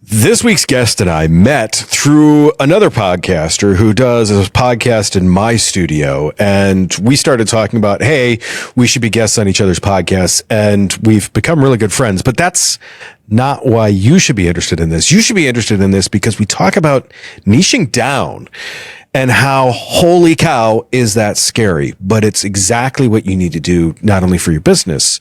This week's guest and I met through another podcaster who does a podcast in my studio. And we started talking about, hey, we should be guests on each other's podcasts. And we've become really good friends. But that's not why you should be interested in this. You should be interested in this because we talk about niching down and how, holy cow, is that scary? But it's exactly what you need to do, not only for your business,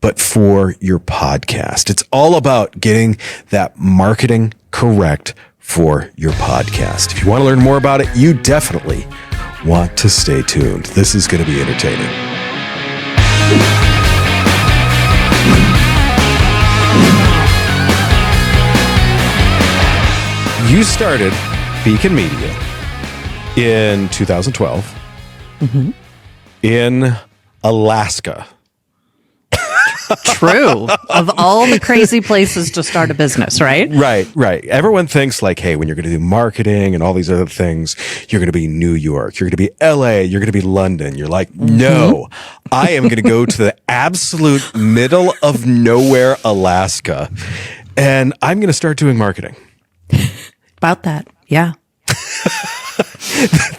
but for your podcast. It's all about getting that marketing correct for your podcast. If you want to learn more about it, you definitely want to stay tuned. This is going to be entertaining. You started Beacon Media in 2012 in Alaska. True. Of all the crazy places to start a business, right? Right. Everyone thinks like, hey, when you're going to do marketing and all these other things, you're going to be New York, you're going to be LA, you're going to be London. You're like, no, I am going to go to the absolute middle of nowhere, Alaska, and I'm going to start doing marketing. About that. Yeah.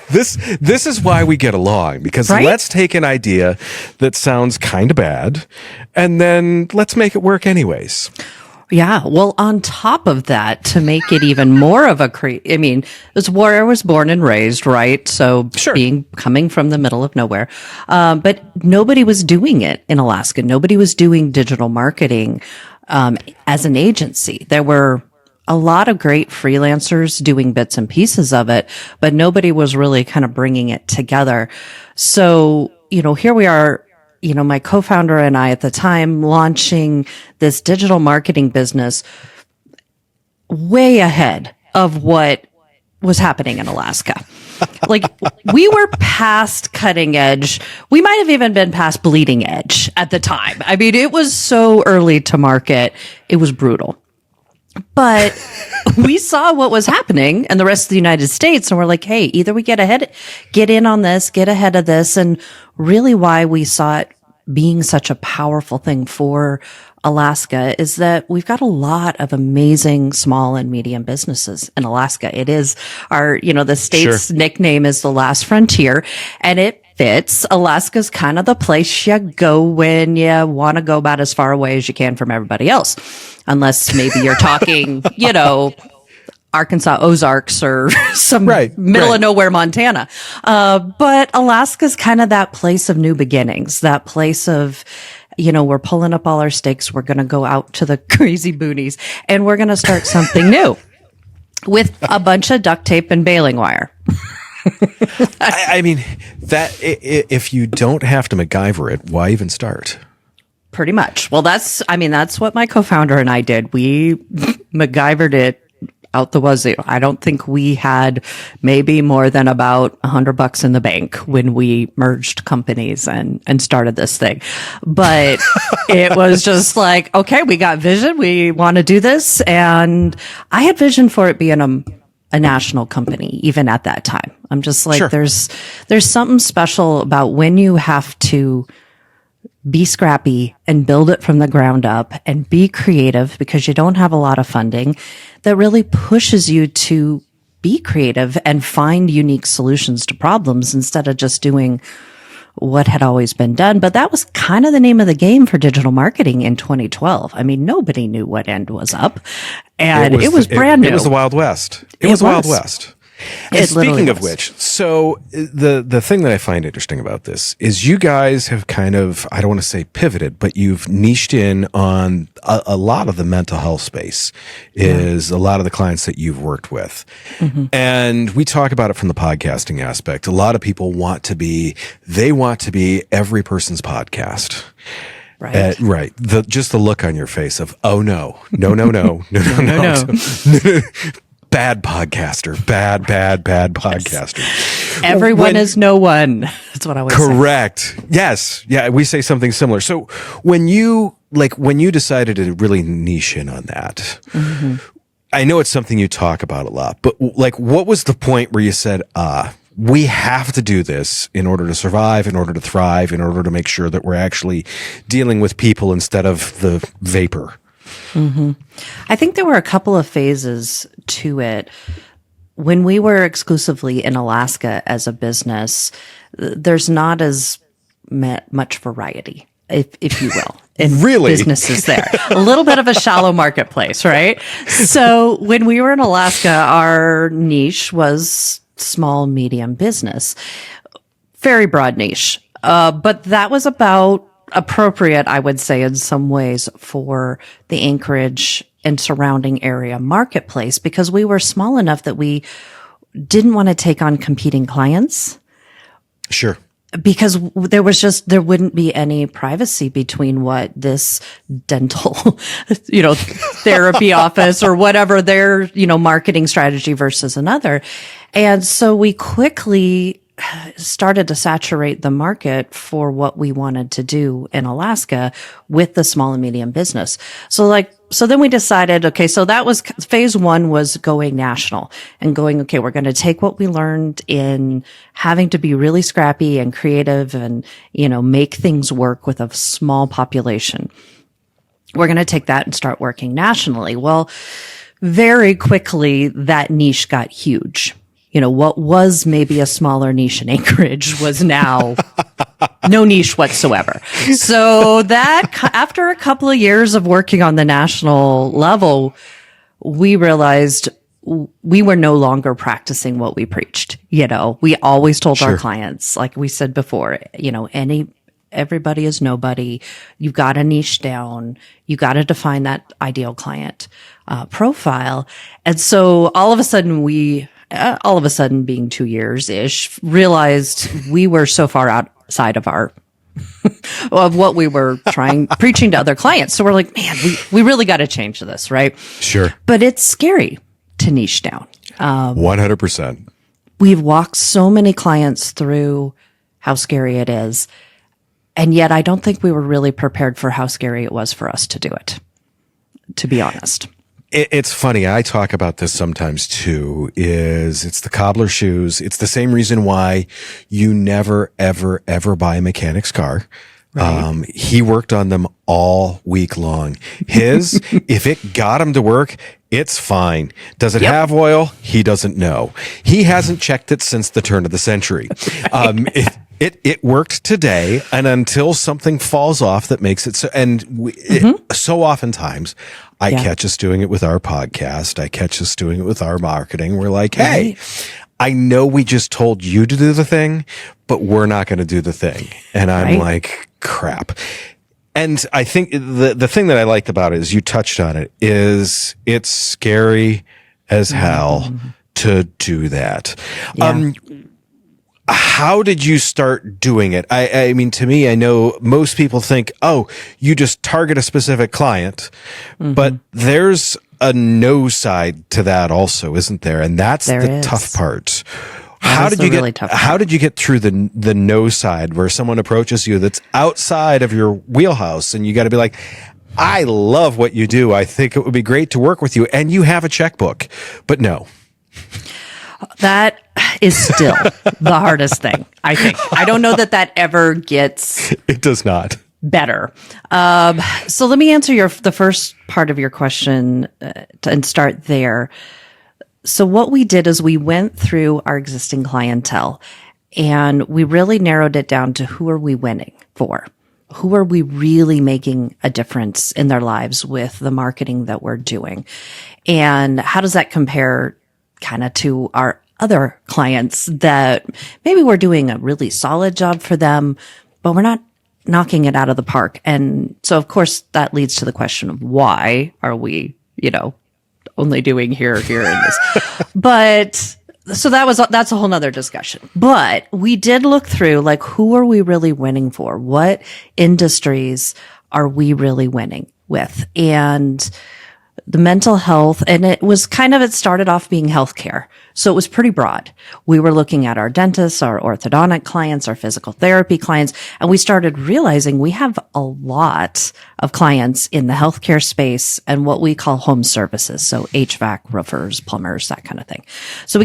This is why we get along, because let's take an idea that sounds kind of bad and then let's make it work anyways. Yeah. Well, on top of that, to make it even more of a it's where I was born and raised, right? So coming from the middle of nowhere. But nobody was doing it in Alaska. Nobody was doing digital marketing, as an agency. There were a lot of great freelancers doing bits and pieces of it, but nobody was really kind of bringing it together. So, here we are, my co-founder and I at the time launching this digital marketing business way ahead of what was happening in Alaska. Like, we were past cutting edge. We might have even been past bleeding edge at the time. I mean, it was so early to market. It was brutal. But we saw what was happening in the rest of the United States, and we're like, hey, either we get in on this, get ahead of this. And really why we saw it being such a powerful thing for Alaska is that we've got a lot of amazing small and medium businesses in Alaska. It is the state's nickname is the last frontier, and it fits. Alaska's kind of the place you go when you want to go about as far away as you can from everybody else. Unless maybe you're talking, Arkansas Ozarks or some middle of nowhere Montana. But Alaska's kind of that place of new beginnings, that place of, we're pulling up all our stakes. We're going to go out to the crazy boonies and we're going to start something new with a bunch of duct tape and baling wire. I mean, that if you don't have to MacGyver it, why even start? Pretty much. Well, that's what my co-founder and I did. We MacGyvered it out the wazoo. I don't think we had maybe more than about $100 in the bank when we merged companies and started this thing. But it was just like, okay, we got vision. We want to do this. And I had vision for it being a national company, even at that time. I'm just like, there's something special about when you have to be scrappy and build it from the ground up and be creative because you don't have a lot of funding that really pushes you to be creative and find unique solutions to problems instead of just doing what had always been done. But that was kind of the name of the game for digital marketing in 2012. I mean, nobody knew what end was up, and it was brand new. It was the Wild West. It was the Wild West. And speaking of which, so the thing that I find interesting about this is you guys have kind of, I don't want to say pivoted, but you've niched in on a lot of the mental health space is a lot of the clients that you've worked with. And we talk about it from the podcasting aspect. A lot of people want to be every person's podcast. Right. Just the look on your face of, oh no. Bad podcaster. Bad podcaster. Everyone is no one. That's what I always say. Correct. Yes. Yeah. We say something similar. So when you decided to really niche in on that, I know it's something you talk about a lot, but like, what was the point where you said, we have to do this in order to survive, in order to thrive, in order to make sure that we're actually dealing with people instead of the vapor? I think there were a couple of phases to it. When we were exclusively in Alaska as a business, there's not as much variety, if you will, in Really? businesses there. A little bit of a shallow marketplace, right? So when we were in Alaska, our niche was small, medium business. Very broad niche. But that was about appropriate, I would say, in some ways for the Anchorage and surrounding area marketplace, because we were small enough that we didn't want to take on competing clients. Sure. Because there wouldn't be any privacy between what this dental, therapy office or whatever their, marketing strategy versus another. And so we quickly started to saturate the market for what we wanted to do in Alaska with the small and medium business. So then we decided, okay, so that was phase one, was going national and going, okay, we're going to take what we learned in having to be really scrappy and creative and, make things work with a small population. We're going to take that and start working nationally. Well, very quickly that niche got huge. What was maybe a smaller niche in Anchorage was now no niche whatsoever. So that after a couple of years of working on the national level, we realized we were no longer practicing what we preached. We always told our clients, like we said before, everybody is nobody. You've got to niche down. You got to define that ideal client profile. And so all of a sudden being 2 years-ish, realized we were so far outside of of what we were preaching to other clients. So we're like, man, we really got to change this, right? Sure. But it's scary to niche down. 100%. We've walked so many clients through how scary it is. And yet I don't think we were really prepared for how scary it was for us to do it, to be honest. It's funny. I talk about this sometimes too, it's the cobbler shoes. It's the same reason why you never, ever, ever buy a mechanic's car. Right. He worked on them all week long. If it got him to work, it's fine. Does it have oil? He doesn't know. He hasn't checked it since the turn of the century. It worked today, and until something falls off that makes it so, so oftentimes I catch us doing it with our podcast. I catch us doing it with our marketing. We're like, hey, I know we just told you to do the thing, but we're not going to do the thing. And I'm like, crap. And I think the thing that I liked about it is you touched on it, is it's scary as hell to do that. Yeah. How did you start doing it? I mean, to me, I know most people think, oh, you just target a specific client, but there's a no side to that also, isn't there? And that's the tough part. How did you get through the no side where someone approaches you that's outside of your wheelhouse and you got to be like, I love what you do. I think it would be great to work with you. And you have a checkbook, but no. That is still the hardest thing, I think. I don't know that ever gets... It does not. Better. So let me answer the first part of your question and start there. So what we did is we went through our existing clientele and we really narrowed it down to who are we winning for? Who are we really making a difference in their lives with the marketing that we're doing? And how does that compare kind of to our other clients that maybe we're doing a really solid job for them, but we're not knocking it out of the park? And so, of course, that leads to the question of why are we, only doing here, and this. But so that's a whole nother discussion. But we did look through, like, who are we really winning for? What industries are we really winning with? And the mental health, and it started off being healthcare. So it was pretty broad. We were looking at our dentists, our orthodontic clients, our physical therapy clients, and we started realizing we have a lot of clients in the healthcare space and what we call home services. So HVAC, roofers, plumbers, that kind of thing. So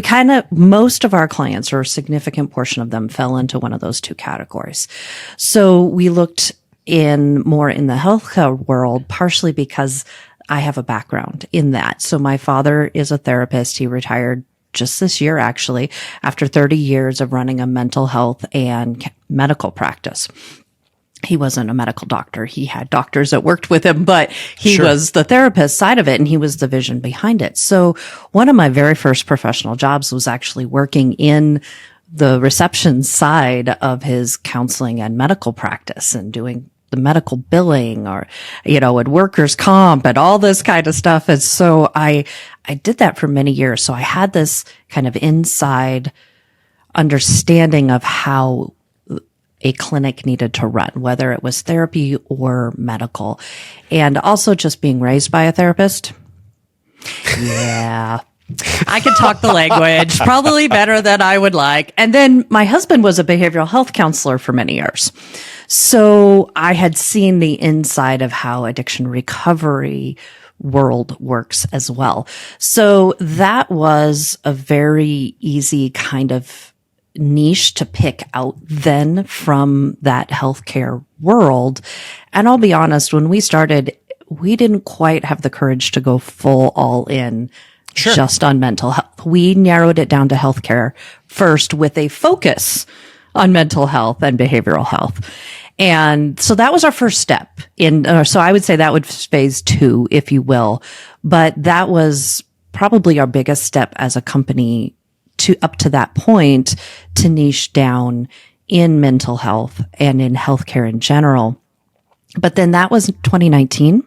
most of our clients, or a significant portion of them, fell into one of those two categories. So we looked more in the healthcare world, partially because I have a background in that. So my father is a therapist. He retired just this year, actually, after 30 years of running a mental health and medical practice. He wasn't a medical doctor. He had doctors that worked with him, but he was the therapist side of it, and he was the vision behind it. So one of my very first professional jobs was actually working in the reception side of his counseling and medical practice and doing the medical billing or, and workers' comp and all this kind of stuff. And so I did that for many years. So I had this kind of inside understanding of how a clinic needed to run, whether it was therapy or medical. And also just being raised by a therapist. Yeah. I could talk the language probably better than I would like. And then my husband was a behavioral health counselor for many years. So I had seen the inside of how addiction recovery world works as well. So that was a very easy kind of niche to pick out then from that healthcare world. And I'll be honest, when we started, we didn't quite have the courage to go full all in just on mental health. We narrowed it down to healthcare first with a focus on mental health and behavioral health. And so that was our first step so I would say that was phase 2, if you will. But that was probably our biggest step as a company up to that point to niche down in mental health and in healthcare in general. But then that was 2019.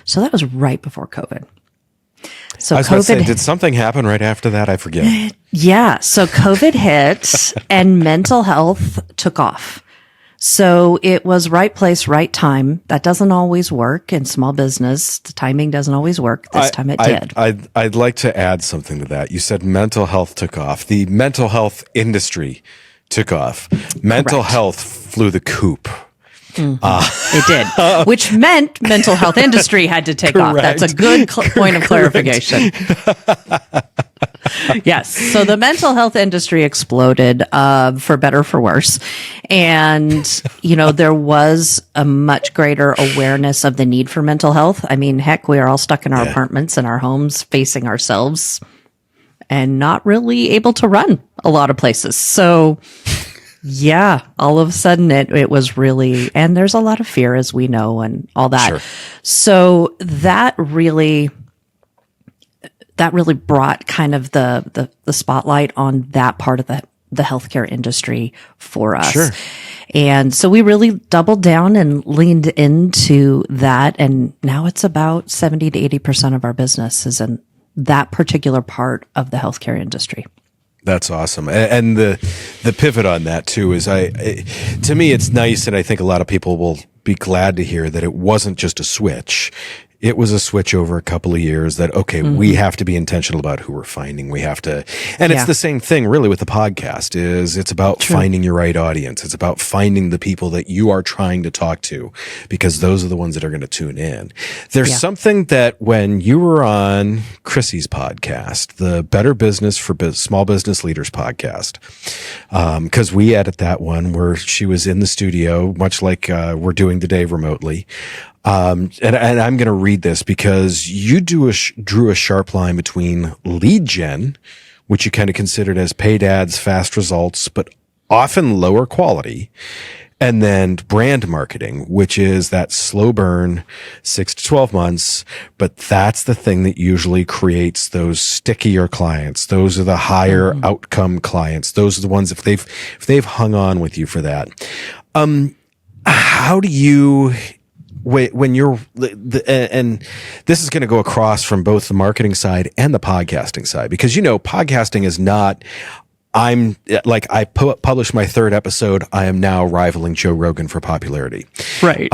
So that was right before COVID. So I was about to say, did something happen right after that? I forget. Yeah. So COVID hit and mental health took off. So it was right place, right time. That doesn't always work in small business. The timing doesn't always work. This time it did. I'd like to add something to that. You said mental health took off. The mental health industry took off. Mental health flew the coop. It did, which meant mental health industry had to take off. That's a good point of clarification. Yes. So the mental health industry exploded, for better or for worse. And, there was a much greater awareness of the need for mental health. I mean, heck, we are all stuck in our apartments and our homes facing ourselves and not really able to run a lot of places. So yeah, all of a sudden it was really, and there's a lot of fear, as we know, and all that. Sure. So that really brought kind of the spotlight on that part of the healthcare industry for us. Sure. And so we really doubled down and leaned into that. And now it's about 70 to 80% of our business is in that particular part of the healthcare industry. That's awesome. And the pivot on that too is to me, it's nice. And I think a lot of people will be glad to hear that it wasn't just a switch. It was a switch over a couple of years that, okay, we have to be intentional about who we're finding. We have to, and it's the same thing really with the podcast it's about finding your right audience. It's about finding the people that you are trying to talk to because those are the ones that are going to tune in. There's something that when you were on Chrissy's podcast, the Better Business for Small Business Leaders podcast, cause we edit that one where she was in the studio, much like, we're doing today remotely. And I'm going to read this because you drew a sharp line between lead gen, which you kind of considered as paid ads, fast results, but often lower quality, and then brand marketing, which is that slow burn, 6 to 12 months. But that's the thing that usually creates those stickier clients. Those are the higher outcome clients. Those are the ones if they've hung on with you for that. How do you, when you're, and this is going to go across from both the marketing side and the podcasting side, because, podcasting is not, I published my 3rd episode. I am now rivaling Joe Rogan for popularity. Right.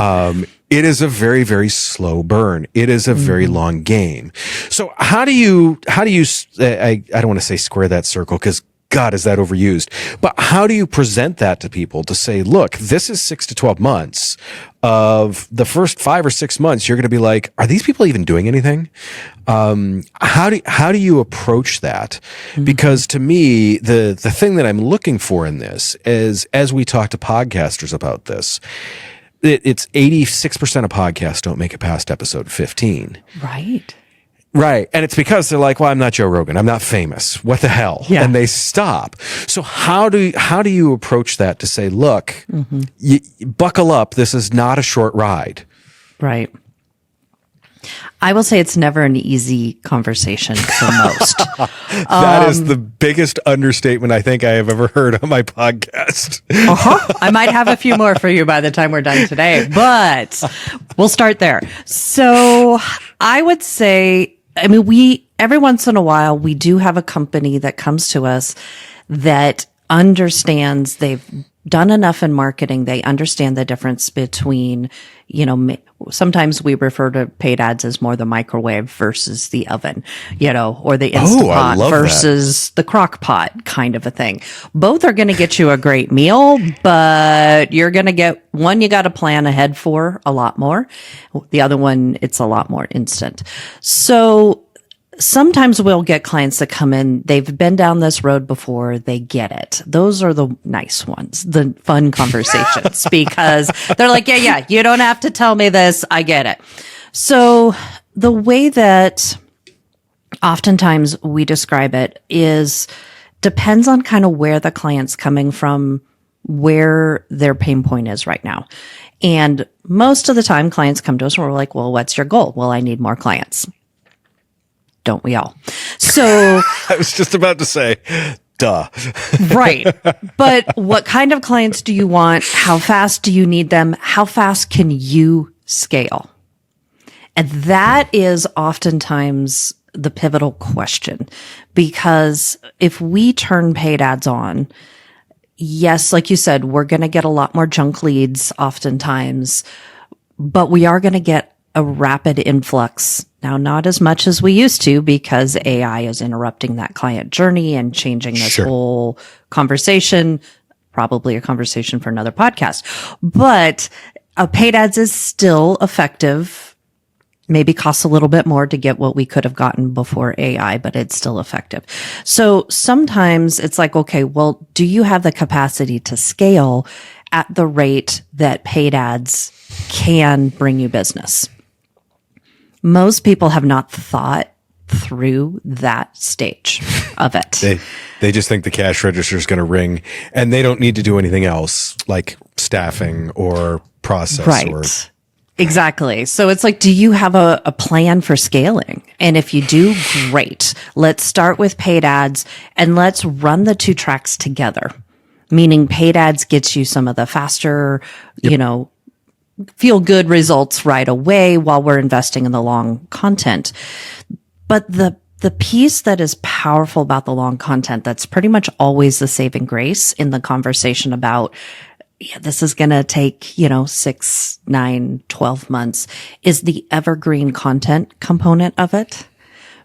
It is a very, very slow burn. It is a very long game. So how do you, I don't want to say square that circle because God, is that overused? But how do you present that to people to say, look, this is 6 to 12 months of the first 5 or 6 months. You're going to be like, are these people even doing anything? How do you approach that? Because to me, the thing that I'm looking for in this is, as we talk to podcasters about this, it's 86% of podcasts don't make it past episode 15. Right. Right. And it's because they're like, well, I'm not Joe Rogan. I'm not famous. What the hell? Yeah. And they stop. So how do you approach that to say, look, you buckle up. This is not a short ride. Right. I will say it's never an easy conversation for most. That is the biggest understatement I think I have ever heard on my podcast. I might have a few more for you by the time we're done today, but we'll start there. So I would say, I mean, every once in a while, we do have a company that comes to us that understands they've done enough in marketing. They understand the difference between, sometimes we refer to paid ads as more the microwave versus the oven, or the Instant Pot versus the crock pot kind of a thing. Both are going to get you a great meal, but you're going to get one you got to plan ahead for a lot more. The other one, it's a lot more instant. So sometimes we'll get clients that come in, they've been down this road before, they get it. Those are the nice ones, the fun conversations, because they're like, yeah, you don't have to tell me this, I get it. So the way that oftentimes we describe it depends on kind of where the client's coming from, where their pain point is right now. And most of the time clients come to us and we're like, well, what's your goal? Well, I need more clients. Don't we all? So I was just about to say, duh. Right. But what kind of clients do you want? How fast do you need them? How fast can you scale? And that is oftentimes the pivotal question, because if we turn paid ads on, yes, like you said, we're going to get a lot more junk leads oftentimes, but we are going to get a rapid influx. Now, not as much as we used to, because AI is interrupting that client journey and changing this whole conversation, probably a conversation for another podcast. But paid ads is still effective. Maybe costs a little bit more to get what we could have gotten before AI, but it's still effective. So sometimes it's like, okay, well, do you have the capacity to scale at the rate that paid ads can bring you business? Most people have not thought through that stage of it. They just think the cash register is going to ring, and they don't need to do anything else like staffing or process. Right. Exactly. So it's like, do you have a plan for scaling? And if you do, great. Let's start with paid ads and let's run the two tracks together. Meaning paid ads gets you some of the faster, feel good results right away while we're investing in the long content. But the piece that is powerful about the long content, that's pretty much always the saving grace in the conversation about, this is going to take, 6, 9, 12 months, is the evergreen content component of it.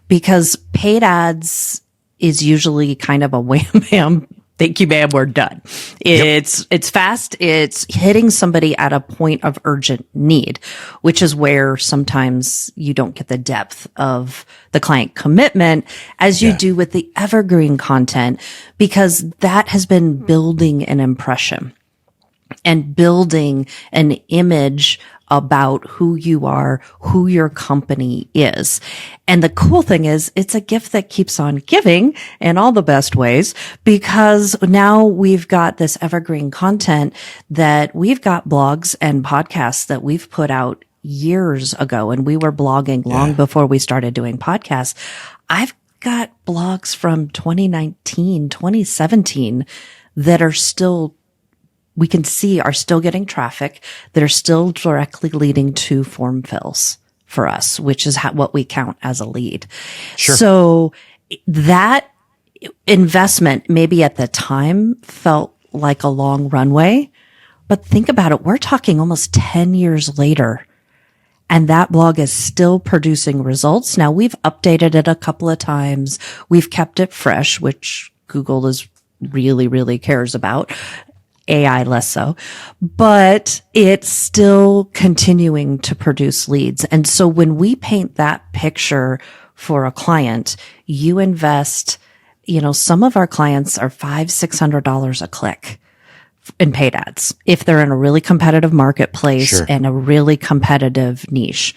Because paid ads is usually kind of a wham bam, thank you, ma'am, we're done. It's fast. It's hitting somebody at a point of urgent need, which is where sometimes you don't get the depth of the client commitment as you do with the evergreen content, because that has been building an impression and building an image about who you are, who your company is. And the cool thing is, it's a gift that keeps on giving in all the best ways, because now we've got this evergreen content that we've got blogs and podcasts that we've put out years ago. And we were blogging long before we started doing podcasts. I've got blogs from 2019, 2017 that are still, we can see are still getting traffic, that are still directly leading to form fills for us, which is what we count as a lead. Sure. So that investment maybe at the time felt like a long runway, but think about it. We're talking almost 10 years later, and that blog is still producing results. Now, we've updated it a couple of times. We've kept it fresh, which Google is really, really cares about. AI less so, but it's still continuing to produce leads. And so when we paint that picture for a client, you invest, some of our clients are $500-$600 a click in paid ads if they're in a really competitive marketplace Sure. and a really competitive niche.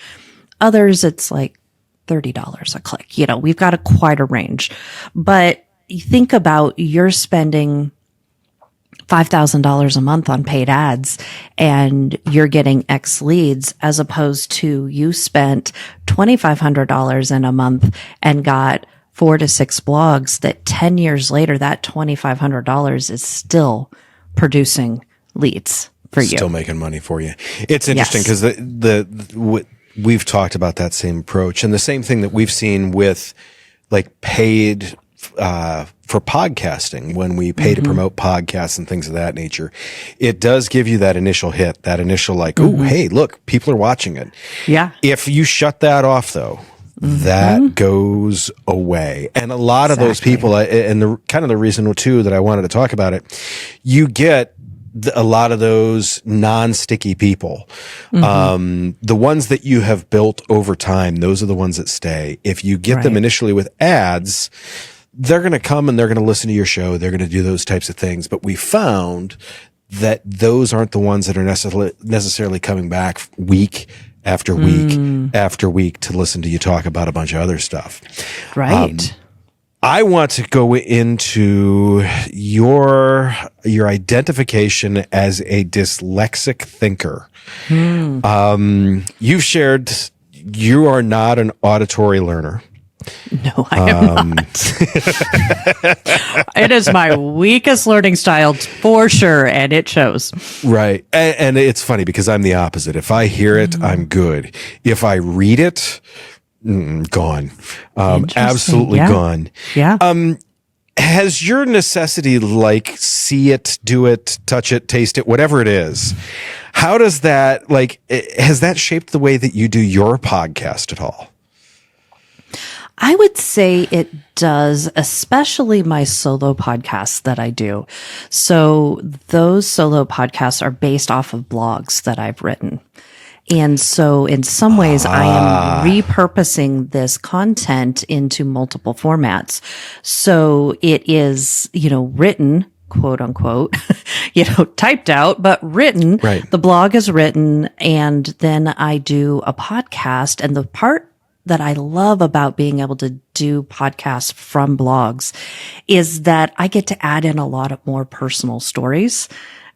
Others, it's like $30 a click. You know, we've got quite a range. But you think about you're spending $5,000 a month on paid ads and you're getting X leads, as opposed to you spent $2,500 in a month and got 4 to 6 blogs that 10 years later, that $2,500 is still producing leads for you. Still making money for you. It's interesting because we've talked about that same approach, and the same thing that we've seen with like paid for podcasting, when we pay to promote podcasts and things of that nature. It does give you that initial hit, that initial like, oh, hey, look, people are watching it. Yeah. If you shut that off though, that goes away. And a lot of those people, and the kind of the reason too that I wanted to talk about it, you get a lot of those non-sticky people. The ones that you have built over time, those are the ones that stay. If you get them initially with ads, they're going to come and they're going to listen to your show. They're going to do those types of things. But we found that those aren't the ones that are necessarily coming back week after week after week to listen to you talk about a bunch of other stuff. Right. I want to go into your identification as a dyslexic thinker. You've shared you are not an auditory learner. No, I am not. It is my weakest learning style for sure, and it shows. Right. And it's funny because I'm the opposite. If I hear it, I'm good. If I read it, gone. Absolutely gone. Yeah. Has your necessity, like see it, do it, touch it, taste it, whatever it is, how does that, like, has that shaped the way that you do your podcast at all? I would say it does, especially my solo podcasts that I do. So those solo podcasts are based off of blogs that I've written. And so in some ways I am repurposing this content into multiple formats. So it is, written, quote unquote, typed out, but written. Right. The blog is written, and then I do a podcast. And the part that I love about being able to do podcasts from blogs is that I get to add in a lot of more personal stories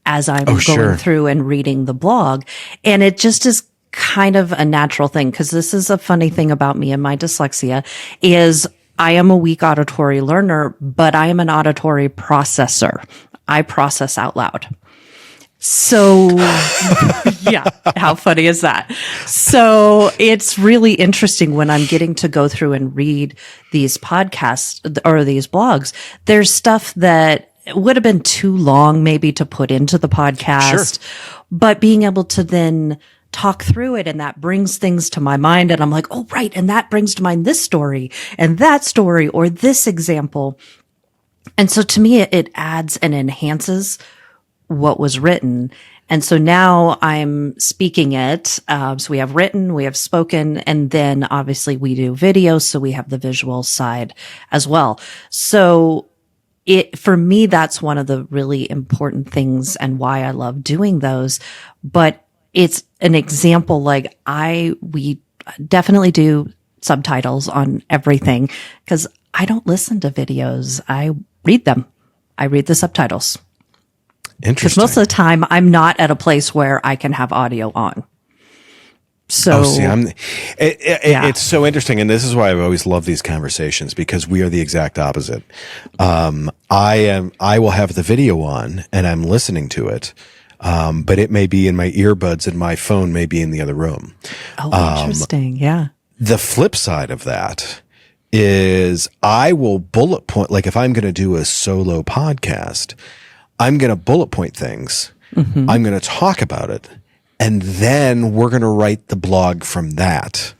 as I'm going through and reading the blog. And it just is kind of a natural thing, because this is a funny thing about me and my dyslexia is I am a weak auditory learner, but I am an auditory processor. I process out loud. So yeah, how funny is that? So it's really interesting when I'm getting to go through and read these podcasts or these blogs. There's stuff that would have been too long maybe to put into the podcast, but being able to then talk through it, and that brings things to my mind, and I'm like, oh, right. And that brings to mind this story and that story or this example. And so to me, it adds and enhances what was written. And so now I'm speaking it. So we have written, we have spoken, and then obviously we do video. So we have the visual side as well. So for me, that's one of the really important things and why I love doing those. But it's an example, like we definitely do subtitles on everything, because I don't listen to videos. I read them. I read the subtitles. Interesting. Because most of the time I'm not at a place where I can have audio on. So it's so interesting. And this is why I've always loved these conversations, because we are the exact opposite. I will have the video on and I'm listening to it. But it may be in my earbuds and my phone may be in the other room. Oh, interesting. Yeah. The flip side of that is I will bullet point, like if I'm going to do a solo podcast, I'm going to bullet point things. I'm going to talk about it. And then we're going to write the blog from that.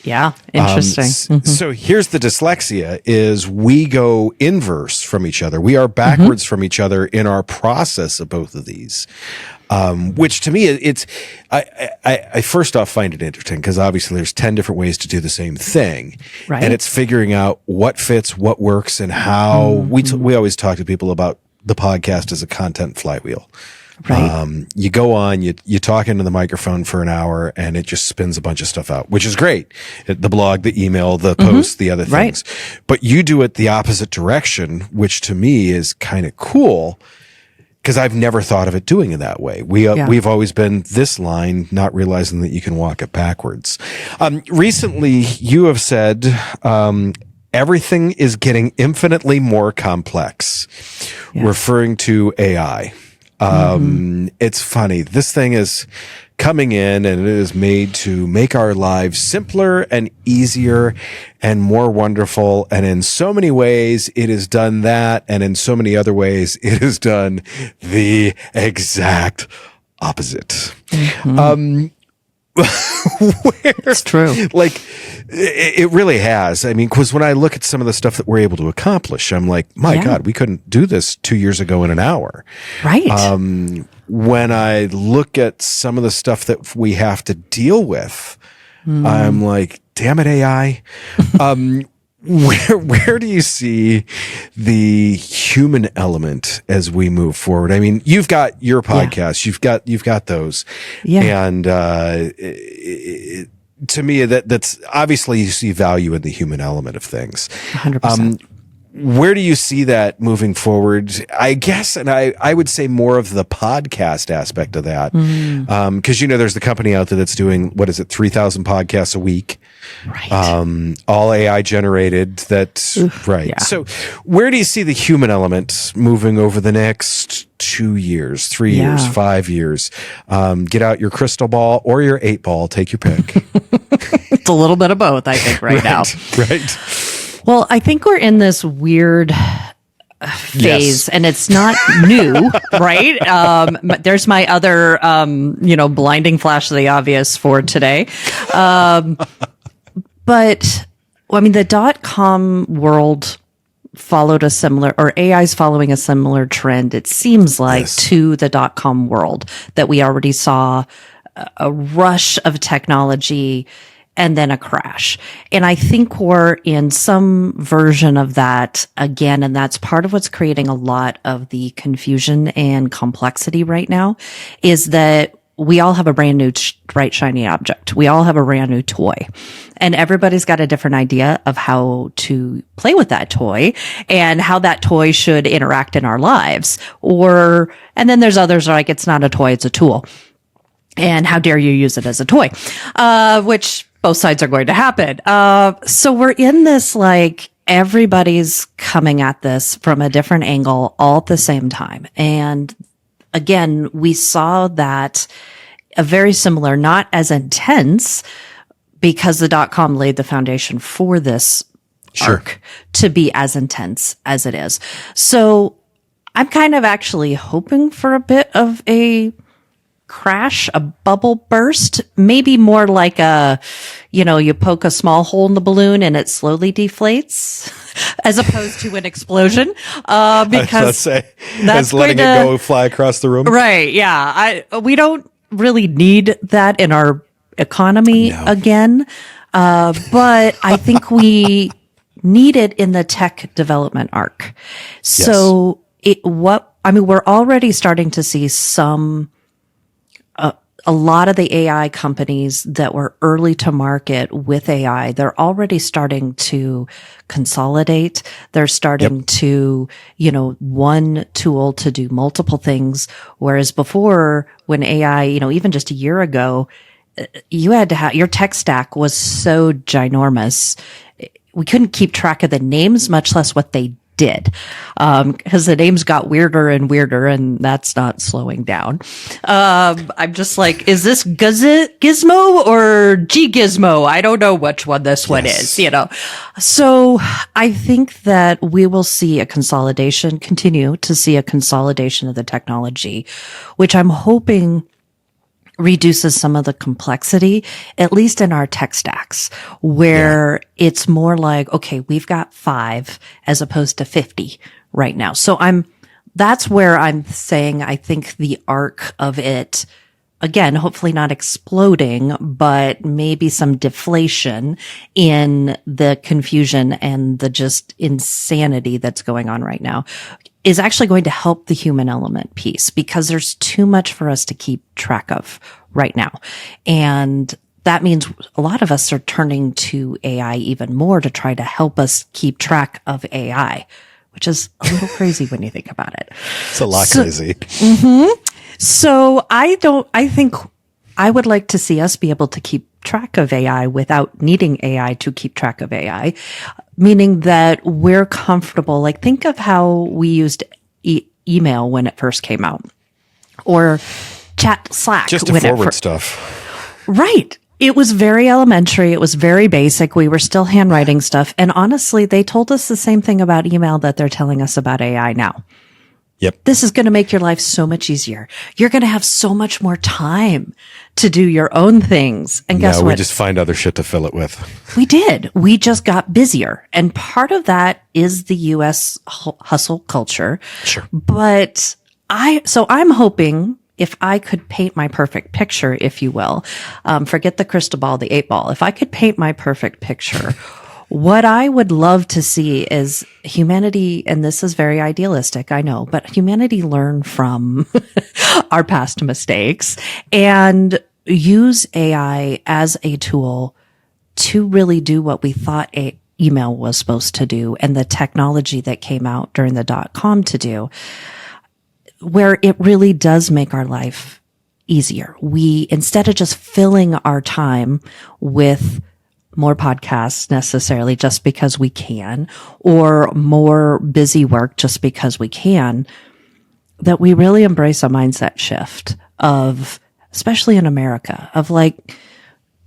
Yeah. Interesting. So here's the dyslexia is we go inverse from each other. We are backwards from each other in our process of both of these. Which to me, I first off find it interesting because obviously there's 10 different ways to do the same thing. Right. And it's figuring out what fits, what works, and how we always talk to people about the podcast as a content flywheel. You go on, you talk into the microphone for an hour and it just spins a bunch of stuff out, which is great. The blog, the email, the post, the other things. But you do it the opposite direction, which to me is kind of cool because I've never thought of it doing it that way. We've always been this line, not realizing that you can walk it backwards. Recently, you have said, everything is getting infinitely more complex, referring to AI. It's funny. This thing is coming in and it is made to make our lives simpler and easier and more wonderful. And in so many ways, it has done that. And in so many other ways, it has done the exact opposite. It's true. Like, it really has. I mean, because when I look at some of the stuff that we're able to accomplish, I'm like, my God, we couldn't do this 2 years ago in an hour. Right. When I look at some of the stuff that we have to deal with, I'm like, damn it, AI. Where do you see the human element as we move forward? I mean, you've got your podcast, you've got those, and to me, that's obviously you see value in the human element of things. 100%. Where do you see that moving forward? I guess, and I would say more of the podcast aspect of that. Cause there's the company out there that's doing, 3,000 podcasts a week. Right. All AI generated. Right. Yeah. So where do you see the human element moving over the next 2 years, 3 years, 5 years? Get out your crystal ball or your 8 ball. Take your pick. It's a little bit of both, I think, right now. Right. Well, I think we're in this weird phase and it's not new, right? There's my other, blinding flash of the obvious for today. But the .com world followed a similar, or AI's following a similar trend, it seems like, to the .com world, that we already saw a rush of technology and then a crash. And I think we're in some version of that again. And that's part of what's creating a lot of the confusion and complexity right now, is that we all have a brand new bright shiny object. We all have a brand new toy, and everybody's got a different idea of how to play with that toy and how that toy should interact in our lives. And then there's others like, it's not a toy, it's a tool. And how dare you use it as a toy? Which both sides are going to happen. So we're in this, like, everybody's coming at this from a different angle all at the same time. And again, we saw that a very similar, not as intense, because the .com laid the foundation for this arc to be as intense as it is. So I'm kind of actually hoping for a bit of a crash, a bubble burst, maybe more like you poke a small hole in the balloon and it slowly deflates, as opposed to an explosion. Because that's letting it go fly across the room. Right. Yeah. We don't really need that in our economy again. But I think need it in the tech development arc. So we're already starting to see a lot of the AI companies that were early to market with AI, they're already starting to consolidate. They're starting to, one tool to do multiple things. Whereas before, when AI, even just a year ago, you had to have, your tech stack was so ginormous. We couldn't keep track of the names, much less what they did, because the names got weirder and weirder, and that's not slowing down. I'm just like, is this Gizmo or G-Gizmo? I don't know which one this one is, So I think that we will continue to see a consolidation of the technology, which I'm hoping reduces some of the complexity, at least in our tech stacks, where it's more like, okay, we've got 5 as opposed to 50 right now. So that's where I'm saying I think the arc of it, again, hopefully not exploding, but maybe some deflation in the confusion and the just insanity that's going on right now. is actually going to help the human element piece, because there's too much for us to keep track of right now. And that means a lot of us are turning to AI even more to try to help us keep track of AI, which is a little crazy when you think about it. It's a lot crazy. So I think I would like to see us be able to keep track of AI without needing AI to keep track of AI, meaning that we're comfortable. Like, think of how we used email when it first came out, or Slack. Just to forward stuff. Right. It was very elementary. It was very basic. We were still handwriting stuff. And honestly, they told us the same thing about email that they're telling us about AI now. Yep. This is going to make your life so much easier. You're going to have so much more time to do your own things. And guess what? We just find other shit to fill it with. We did. We just got busier. And part of that is the US hustle culture. Sure. But I'm hoping, if I could paint my perfect picture, if you will, forget the crystal ball, the 8-ball. If I could paint my perfect picture, what I would love to see is humanity, and this is very idealistic, I know, but humanity learn from our past mistakes and use AI as a tool to really do what we thought email was supposed to do, and the technology that came out during the .com to do, where it really does make our life easier. We, instead of just filling our time with more podcasts necessarily just because we can, or more busy work just because we can, that we really embrace a mindset shift of, especially in America, of like,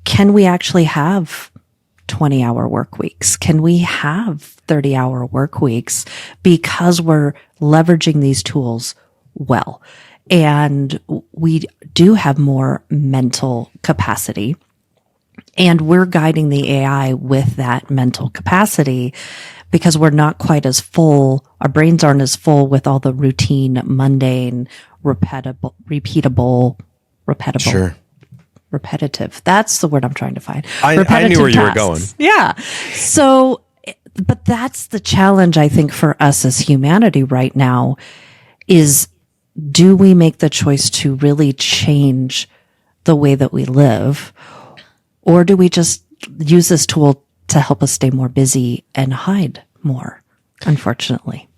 can we actually have 20-hour work weeks? Can we have 30-hour work weeks because we're leveraging these tools well? And we do have more mental capacity. And we're guiding the AI with that mental capacity because we're not quite as full. Our brains aren't as full with all the routine, mundane, repeatable, Sure. repetitive. That's the word I'm trying to find. I knew where you were going. Yeah. So, but that's the challenge, I think, for us as humanity right now is, do we make the choice to really change the way that we live? Or do we just use this tool to help us stay more busy and hide more, unfortunately?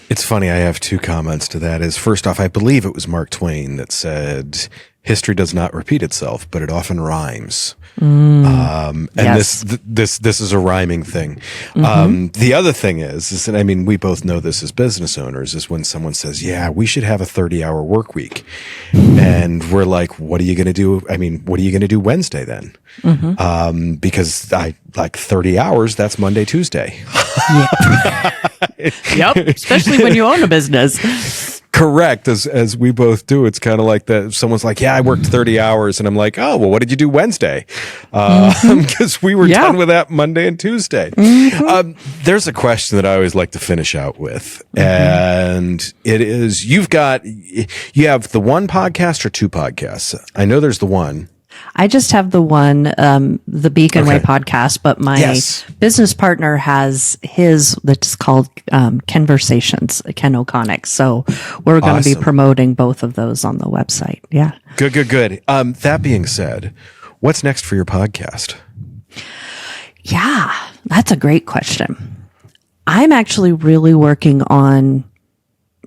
It's funny. I have two comments to that. Is first off, I believe it was Mark Twain that said, history does not repeat itself, but it often rhymes. And yes. this is a rhyming thing. The other thing is, and I mean, we both know this as business owners, is when someone says, yeah, we should have a 30-hour work week. And we're like, what are you going to do? I mean, what are you going to do Wednesday then? Because I like 30 hours, that's Monday, Tuesday. Yep. Especially when you own a business. Correct. As we both do. It's kind of like that. Someone's like, yeah, I worked 30 hours. And I'm like, oh, well, what did you do Wednesday? Because we were done with that Monday and Tuesday. There's a question that I always like to finish out with. And it is, you have the one podcast or two podcasts? I know there's the one. I just have the one, the Beacon Way podcast, but my business partner has his that's called Conversations, Ken O'Connick. So we're going to be promoting both of those on the website. Yeah. Good. That being said, what's next for your podcast? Yeah, that's a great question. I'm actually really working on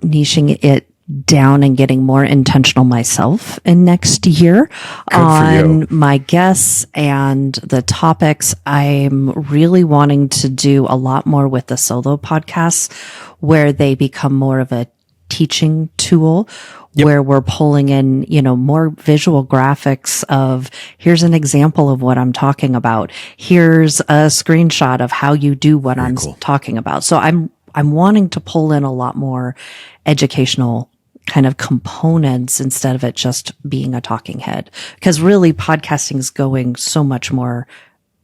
niching it down and getting more intentional myself in next year on my guests and the topics. I'm really wanting to do a lot more with the solo podcasts where they become more of a teaching tool where we're pulling in, more visual graphics of, here's an example of what I'm talking about. Here's a screenshot of how you do what I'm talking about. So I'm wanting to pull in a lot more educational kind of components instead of it just being a talking head, because really podcasting is going so much more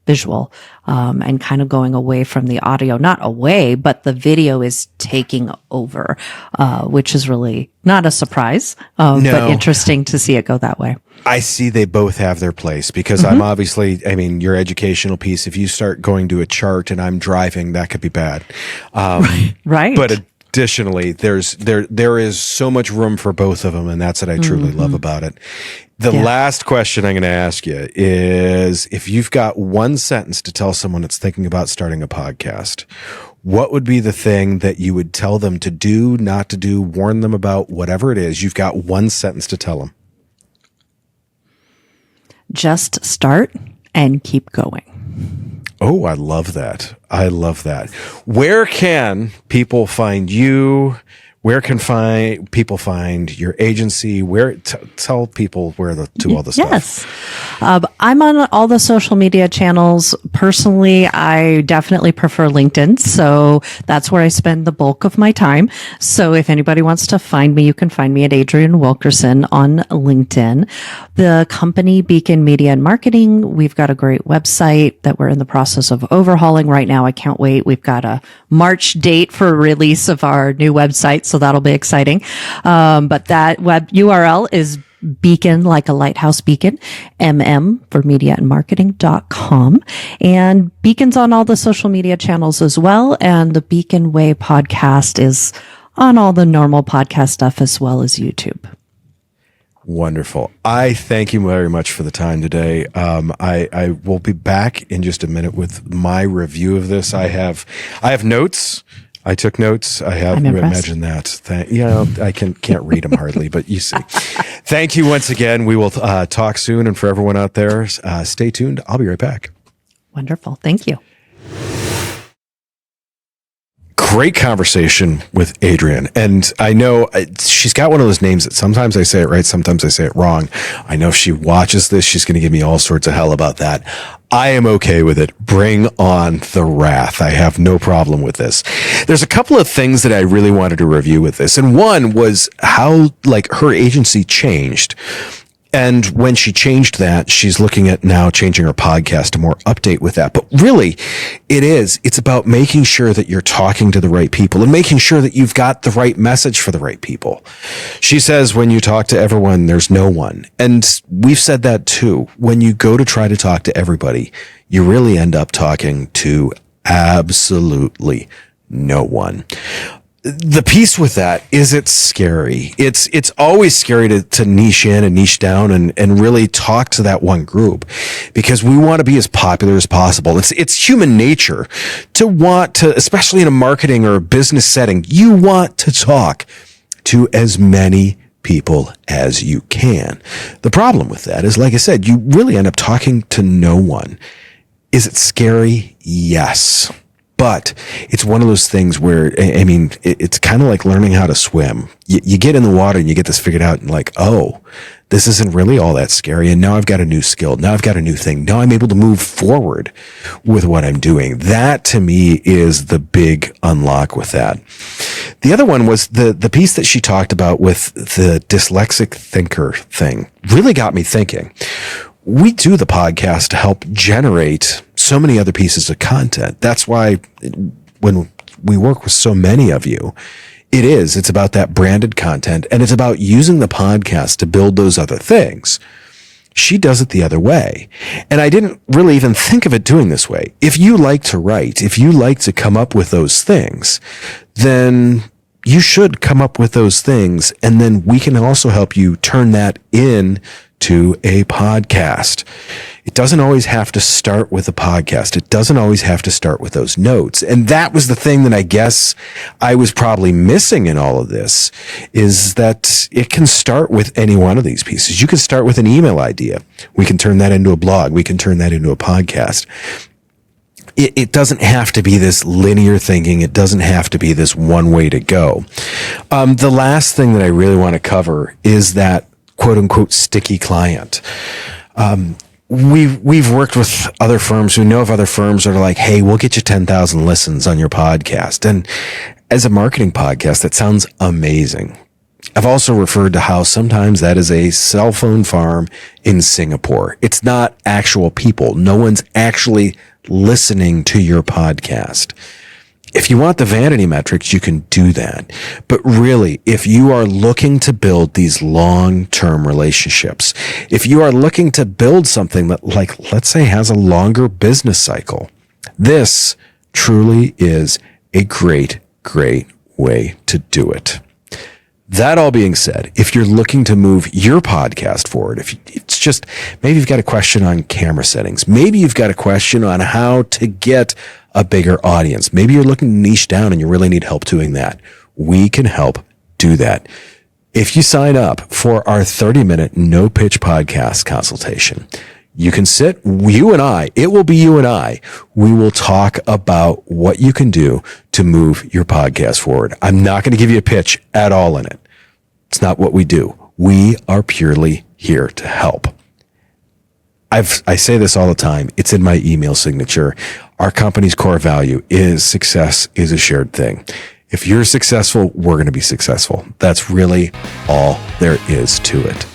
visual, and kind of going away from the audio, not away, but the video is taking over, which is really not a surprise, but interesting to see it go that way. I see they both have their place because I'm obviously, your educational piece, if you start going to a chart and I'm driving, that could be bad. Right. But additionally, there is so much room for both of them, and that's what I truly love about it. The last question I'm going to ask you is, if you've got one sentence to tell someone that's thinking about starting a podcast, what would be the thing that you would tell them to do, not to do, warn them about, whatever it is? You've got one sentence to tell them. Just start and keep going. Oh, I love that. I love that. Where can people find you? Where can people find your agency? Tell people where to all the stuff. Yes. I'm on all the social media channels. Personally, I definitely prefer LinkedIn. So that's where I spend the bulk of my time. So if anybody wants to find me, you can find me at Adrienne Wilkerson on LinkedIn. The company Beacon Media and Marketing, we've got a great website that we're in the process of overhauling right now. I can't wait. We've got a March date for release of our new website. So that'll be exciting. But that web URL is Beacon, like a lighthouse beacon, for media and marketing.com. And Beacon's on all the social media channels as well. And the Beacon Way podcast is on all the normal podcast stuff as well as YouTube. Wonderful. I thank you very much for the time today. I will be back in just a minute with my review of this. I have notes. I took notes. I have. Imagine that. I can't read them hardly, but you see. Thank you once again. We will talk soon. And for everyone out there, stay tuned. I'll be right back. Wonderful. Thank you. Great conversation with Adrienne. And I know she's got one of those names that sometimes I say it right, sometimes I say it wrong. I know if she watches this, she's going to give me all sorts of hell about that. I am okay with it. Bring on the wrath. I have no problem with this. There's a couple of things that I really wanted to review with this. And one was how her agency changed. And when she changed that, she's looking at now changing her podcast to more update with that. But really, it's about making sure that you're talking to the right people and making sure that you've got the right message for the right people. She says, when you talk to everyone, there's no one. And we've said that too. When you go to try to talk to everybody, you really end up talking to absolutely no one. The piece with that is it's scary. It's always scary to niche in and niche down and really talk to that one group, because we want to be as popular as possible. It's human nature to want to, especially in a marketing or a business setting, you want to talk to as many people as you can. The problem with that is, like I said, you really end up talking to no one. Is it scary? Yes. But it's one of those things where, it's kind of like learning how to swim. You get in the water and you get this figured out and like, oh, this isn't really all that scary. And now I've got a new skill. Now I've got a new thing. Now I'm able to move forward with what I'm doing. That to me is the big unlock with that. The other one was the piece that she talked about with the dyslexic thinker thing really got me thinking. We do the podcast to help generate so many other pieces of content. That's why when we work with so many of you, it's about that branded content, and it's about using the podcast to build those other things. She does it the other way. And I didn't really even think of it doing this way. If you like to write, if you like to come up with those things, then you should come up with those things. And then we can also help you turn that into a podcast. It doesn't always have to start with a podcast. It doesn't always have to start with those notes. And that was the thing that I guess I was probably missing in all of this, is that it can start with any one of these pieces. You can start with an email idea. We can turn that into a blog. We can turn that into a podcast. It doesn't have to be this linear thinking. It doesn't have to be this one way to go. The last thing that I really want to cover is that quote unquote sticky client. We've worked with other firms who know of other firms that are like, hey, we'll get you 10,000 listens on your podcast. And as a marketing podcast, that sounds amazing. I've also referred to how sometimes that is a cell phone farm in Singapore. It's not actual people. No one's actually listening to your podcast. If you want the vanity metrics, you can do that. But really, if you are looking to build these long-term relationships, if you are looking to build something that, like, let's say, has a longer business cycle, this truly is a great, great way to do it. That all being said, if you're looking to move your podcast forward, if it's just, maybe you've got a question on camera settings, maybe you've got a question on how to get a bigger audience, maybe you're looking to niche down and you really need help doing that, we can help do that. If you sign up for our 30-minute no pitch podcast consultation, you can sit, you and I, it will be you and I. We will talk about what you can do to move your podcast forward. I'm not going to give you a pitch at all in it. It's not what we do. We are purely here to help. I say this all the time. It's in my email signature. Our company's core value is success is a shared thing. If you're successful, we're going to be successful. That's really all there is to it.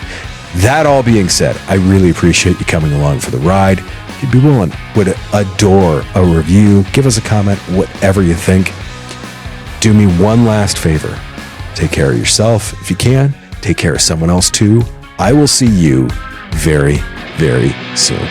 That all being said, I really appreciate you coming along for the ride. If you'd be willing, would adore a review, give us a comment, whatever you think. Do me one last favor. Take care of yourself. If you can, take care of someone else too. I will see you very, very soon.